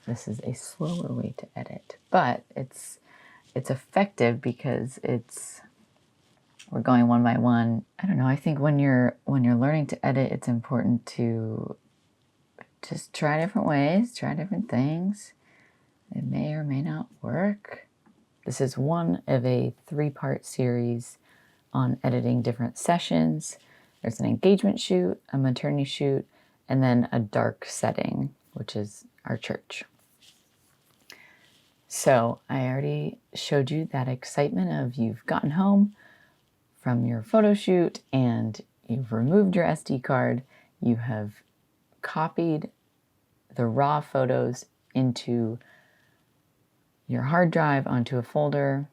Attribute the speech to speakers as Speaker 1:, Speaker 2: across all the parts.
Speaker 1: this is a slower way to edit, but it's effective because we're going one by one. I don't know. I think when you're learning to edit, it's important to just try different ways, try different things. It may or may not work. This is one of a 3-part series on editing different sessions. There's an engagement shoot, a maternity shoot, and then a dark setting, which is our church. So I already showed you that excitement of you've gotten home from your photo shoot and you've removed your SD card. You have copied the raw photos into your hard drive onto a folder,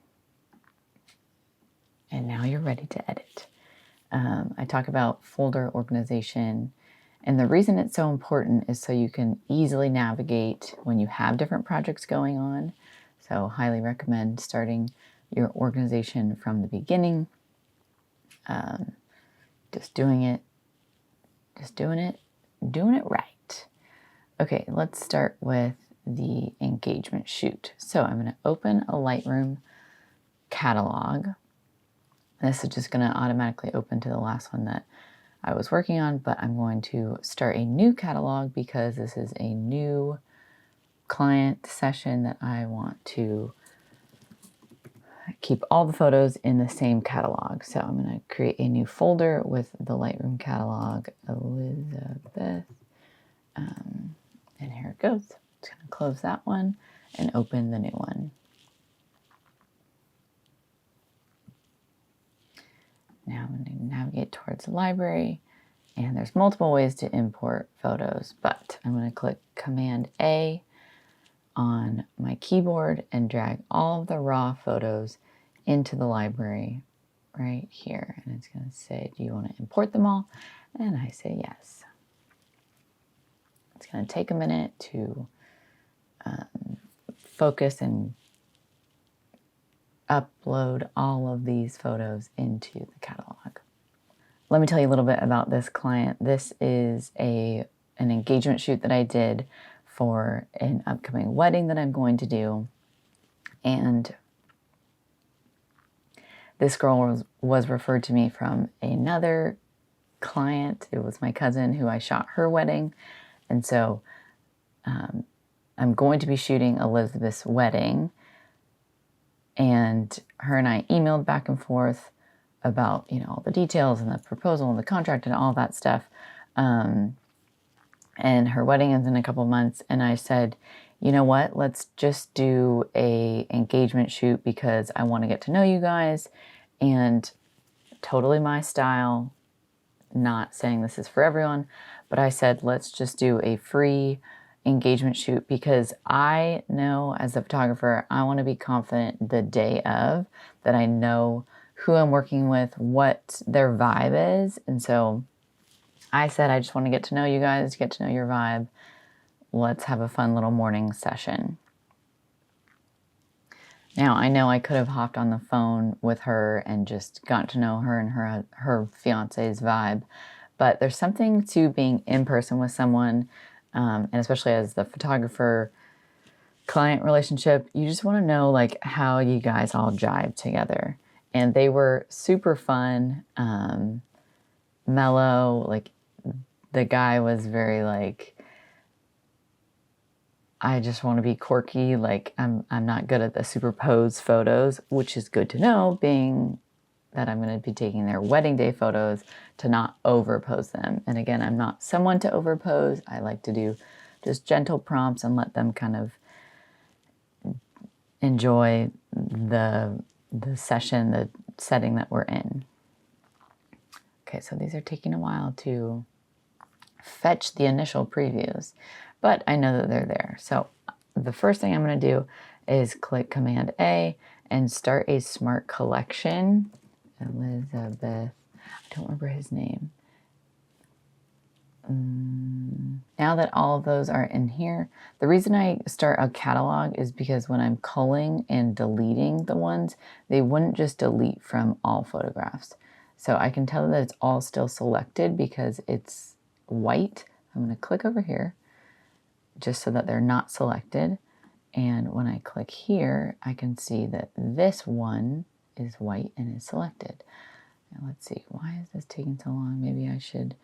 Speaker 1: and now you're ready to edit. I talk about folder organization, and the reason it's so important is so you can easily navigate when you have different projects going on. So highly recommend starting your organization from the beginning. Doing it right. Okay, let's start with the engagement shoot. So I'm going to open a Lightroom catalog. This is just going to automatically open to the last one that I was working on, but I'm going to start a new catalog because this is a new client session that I want to keep all the photos in the same catalog. So I'm going to create a new folder with the Lightroom catalog, Elizabeth. And here it goes. Just going to close that one and open the new one. Now I'm going to navigate towards the library, and there's multiple ways to import photos, but I'm going to click Command A on my keyboard and drag all of the raw photos into the library right here. And it's going to say, do you want to import them all? And I say yes. It's going to take a minute to focus and upload all of these photos into the catalog. Let me tell you a little bit about this client. This is an engagement shoot that I did for an upcoming wedding that I'm going to do. And this girl was referred to me from another client. It was my cousin who I shot her wedding. And so I'm going to be shooting Elizabeth's wedding. And her and I emailed back and forth about, all the details and the proposal and the contract and all that stuff. And her wedding is in a couple months. And I said, you know what, let's just do a engagement shoot because I want to get to know you guys. And totally my style, not saying this is for everyone, but I said, let's just do a free engagement shoot because I know as a photographer, I want to be confident the day of that I know who I'm working with, what their vibe is. And so I said, I just want to get to know you guys, get to know your vibe. Let's have a fun little morning session. Now, I know I could have hopped on the phone with her and just gotten to know her and her fiance's vibe, but there's something to being in person with someone, and especially as the photographer-client relationship, you just want to know like how you guys all jive together. And they were super fun, mellow. Like the guy was very like, I just want to be quirky. Like I'm not good at the superposed photos, which is good to know, being that I'm going to be taking their wedding day photos, to not overpose them. And again, I'm not someone to overpose. I like to do just gentle prompts and let them kind of enjoy the session, the setting that we're in. Okay, so these are taking a while to fetch the initial previews, but I know that they're there. So the first thing I'm going to do is click Command A and start a smart collection. Elizabeth, I don't remember his name. Now that all of those are in here, the reason I start a catalog is because when I'm culling and deleting the ones, they wouldn't just delete from all photographs. So I can tell that it's all still selected because it's white. I'm going to click over here just so that they're not selected. And when I click here, I can see that this one is white and is selected. Now let's see, why is this taking so long? Maybe I should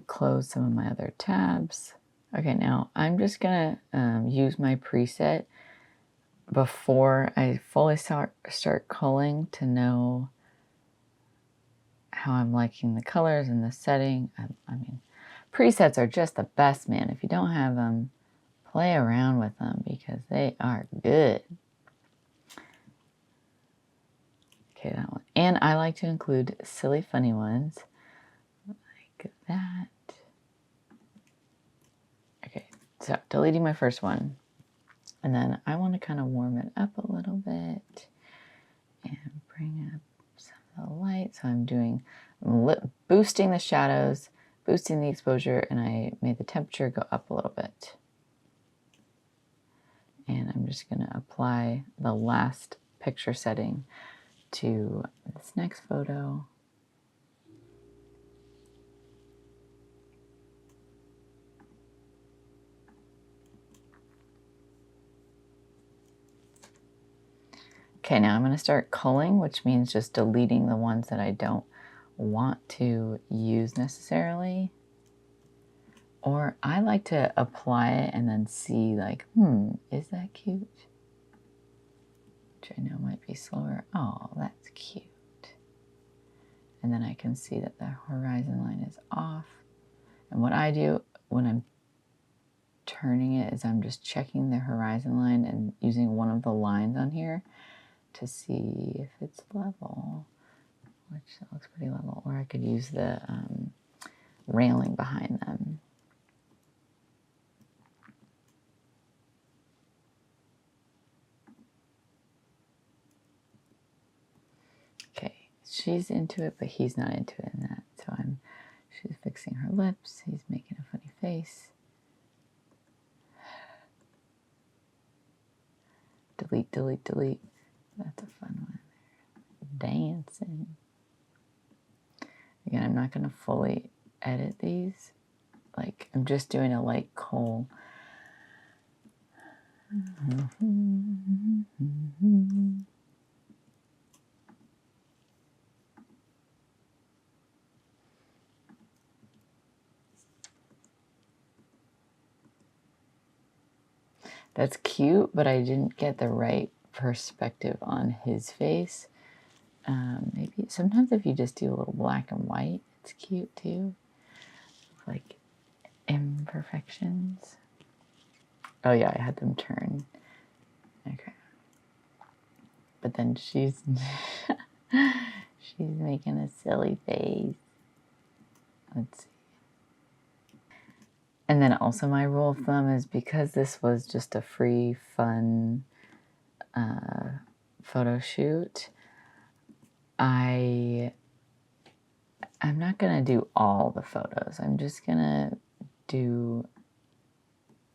Speaker 1: close some of my other tabs. Okay, now I'm just gonna use my preset before I fully start culling to know how I'm liking the colors and the setting. I mean, presets are just the best, man. If you don't have them, play around with them because they are good. Okay, that one. And I like to include silly, funny ones like that. Okay, so deleting my first one. And then I want to kind of warm it up a little bit and bring up some of the light. So I'm doing, boosting the shadows, boosting the exposure, and I made the temperature go up a little bit. And I'm just going to apply the last picture setting to this next photo. Okay, now I'm going to start culling, which means just deleting the ones that I don't want to use necessarily. Or I like to apply it and then see like, is that cute? Which I know might be slower. Oh, that's cute. And then I can see that the horizon line is off. And what I do when I'm turning it is I'm just checking the horizon line and using one of the lines on here to see if it's level, which that looks pretty level. Or I could use the railing behind them. Okay, she's into it, but he's not into it in that. So she's fixing her lips. He's making a funny face. Delete, delete, delete. That's a fun one. Dancing. Again, I'm not going to fully edit these. Like, I'm just doing a light cull. That's cute, but I didn't get the right perspective on his face. Maybe sometimes if you just do a little black and white, it's cute too. Like imperfections. Oh yeah, I had them turn. Okay. But then she's making a silly face. Let's see. And then also my rule of thumb is because this was just a free, fun photo shoot, I'm not going to do all the photos. I'm just going to do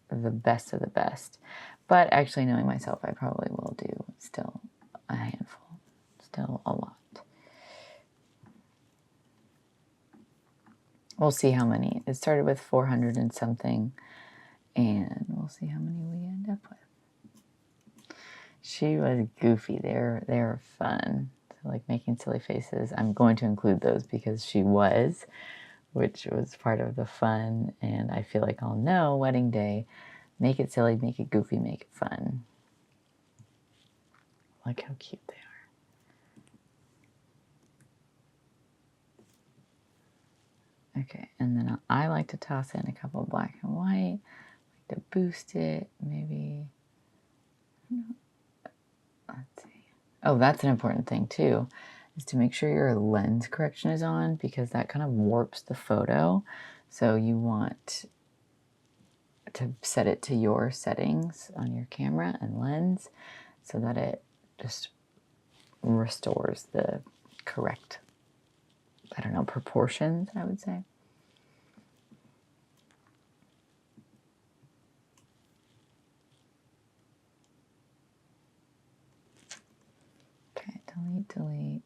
Speaker 1: the best of the best. But actually knowing myself, I probably will do still a handful, still a lot. We'll see how many. It started with 400 and something, and we'll see how many we end up with. She was goofy. They're fun. So like making silly faces. I'm going to include those because she was, which was part of the fun. And I feel like I'll know wedding day. Make it silly, make it goofy, make it fun. Look how cute they are. Okay, and then I like to toss in a couple of black and white. I like to boost it, maybe. Let's see. Oh, that's an important thing too, is to make sure your lens correction is on because that kind of warps the photo. So you want to set it to your settings on your camera and lens so that it just restores the correct, I don't know, proportions, I would say. Okay, delete, delete.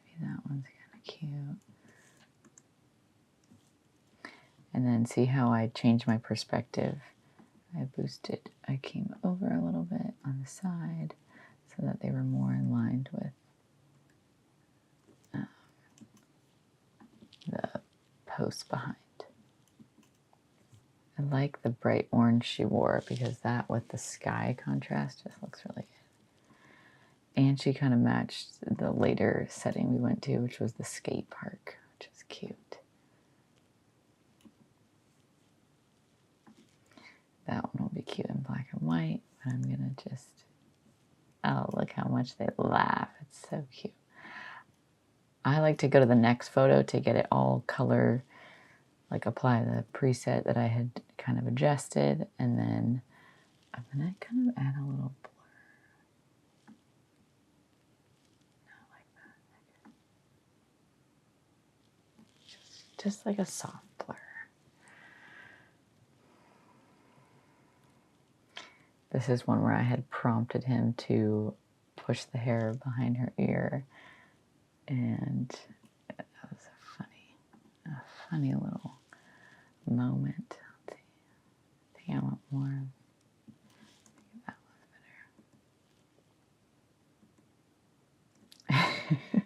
Speaker 1: Maybe that one's kind of cute. And then see how I changed my perspective. I came over a little bit on the side so that they were more aligned with the post behind. I like the bright orange she wore because that with the sky contrast just looks really good. And she kind of matched the later setting we went to, which was the skate park, which is cute. That one will be cute in black and white, but I'm gonna just, oh, look how much they laugh. It's so cute. I like to go to the next photo to get it all color, like apply the preset that I had kind of adjusted, and then I'm gonna kind of add a little blur. Not like that. Just like a soft blur. This is one where I had prompted him to push the hair behind her ear, and that was a funny little moment. Let's see. I think I want more. That was better.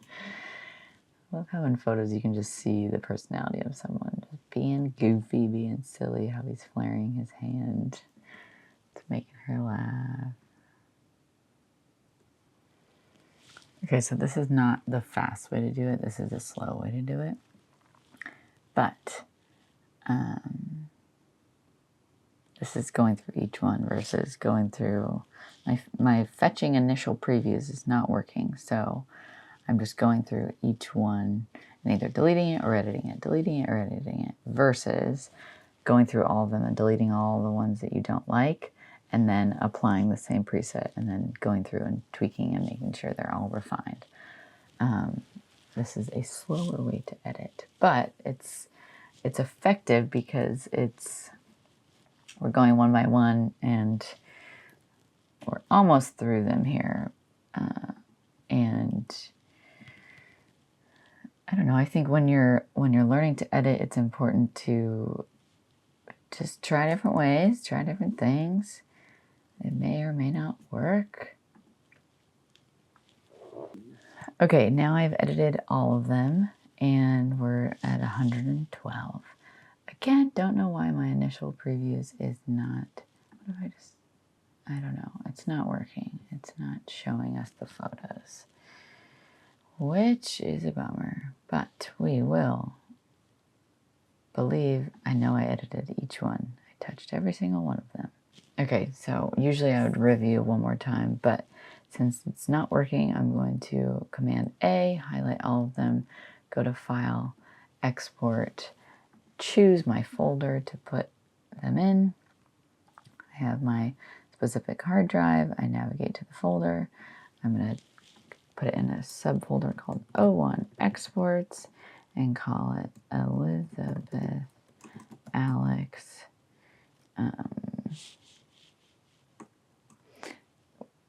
Speaker 1: I love how in photos you can just see the personality of someone, just being goofy, being silly, how he's flaring his hand. It's making her laugh. Okay, so this is not the fast way to do it. This is a slow way to do it. But this is going through each one versus going through my fetching initial previews is not working. So I'm just going through each one and either deleting it or editing it, deleting it or editing it, versus going through all of them and deleting all the ones that you don't like, and then applying the same preset and then going through and tweaking and making sure they're all refined. This is a slower way to edit, but it's effective because we're going one by one and we're almost through them here. And I don't know, I think when you're learning to edit, it's important to just try different ways, try different things. It may or may not work. Okay, now I've edited all of them and we're at 112. Again, don't know why my initial previews is not, what if I don't know, it's not working. It's not showing us the photos, which is a bummer, but we will believe I know I edited each one. I touched every single one of them. Okay, so usually I would review one more time, but since it's not working, I'm going to Command A, highlight all of them, go to File, Export, choose my folder to put them in. I have my specific hard drive. I navigate to the folder. I'm going to put it in a subfolder called O1 Exports and call it Elizabeth Alex.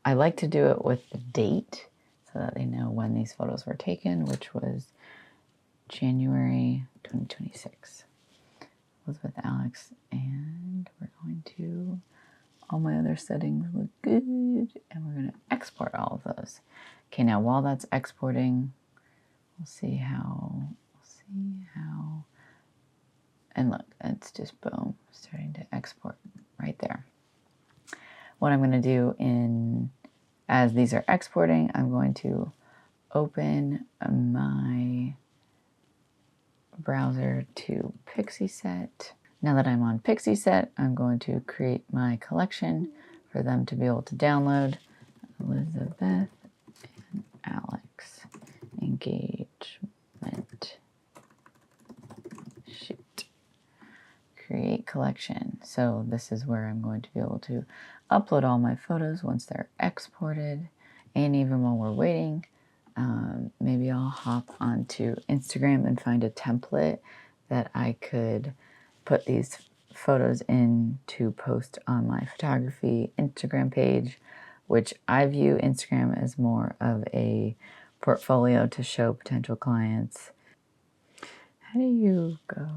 Speaker 1: I like to do it with the date so that they know when these photos were taken, which was January 2026. Elizabeth Alex, and we're going to, all my other settings look good, and we're going to export all of those. Okay, now while that's exporting, we'll see how, and look, it's just boom, starting to export right there. What I'm going to do as these are exporting, I'm going to open my browser to Pixieset. Now that I'm on Pixieset, I'm going to create my collection for them to be able to download. Elizabeth and Alex engagement. Shoot. Create collection. So this is where I'm going to be able to upload all my photos once they're exported. And even while we're waiting, maybe I'll hop onto Instagram and find a template that I could put these photos in to post on my photography Instagram page, which I view Instagram as more of a portfolio to show potential clients. How do you go?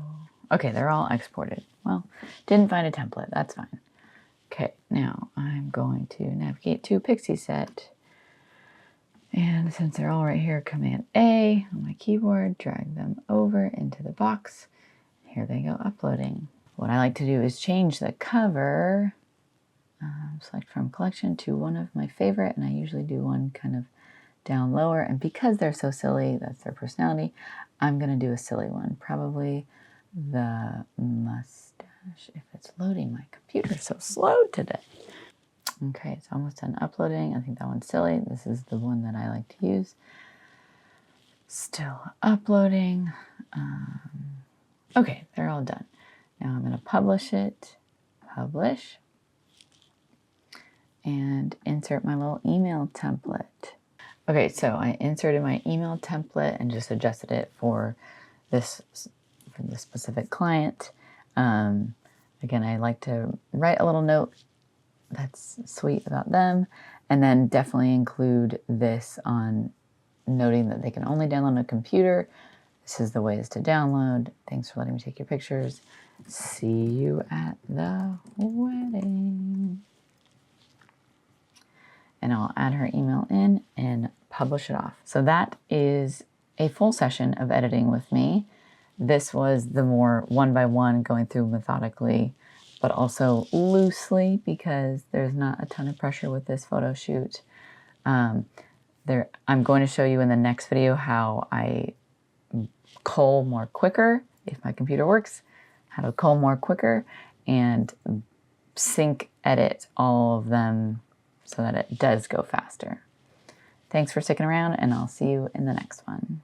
Speaker 1: Okay, they're all exported. Well, didn't find a template. That's fine. Okay, now I'm going to navigate to Pixieset. And since they're all right here, Command A on my keyboard, drag them over into the box. Here they go uploading. What I like to do is change the cover, select from collection to one of my favorite, and I usually do one kind of down lower. And because they're so silly, that's their personality, I'm going to do a silly one. Probably the mustache, if it's loading. My computer's so slow today. Okay, it's almost done uploading. I think that one's silly. This is the one that I like to use. Still uploading. Okay, they're all done. Now I'm going to publish it. Publish. And insert my little email template. Okay, so I inserted my email template and just adjusted it for this specific client. Again, I like to write a little note that's sweet about them, and then definitely include this on noting that they can only download on a computer. This is the ways to download. Thanks for letting me take your pictures. See you at the wedding. And I'll add her email in and publish it off. So that is a full session of editing with me. This was the more one by one, going through methodically, but also loosely, because there's not a ton of pressure with this photo shoot. I'm going to show you in the next video how I cull more quicker, if my computer works, how to cull more quicker and sync edit all of them so that it does go faster. Thanks for sticking around, and I'll see you in the next one.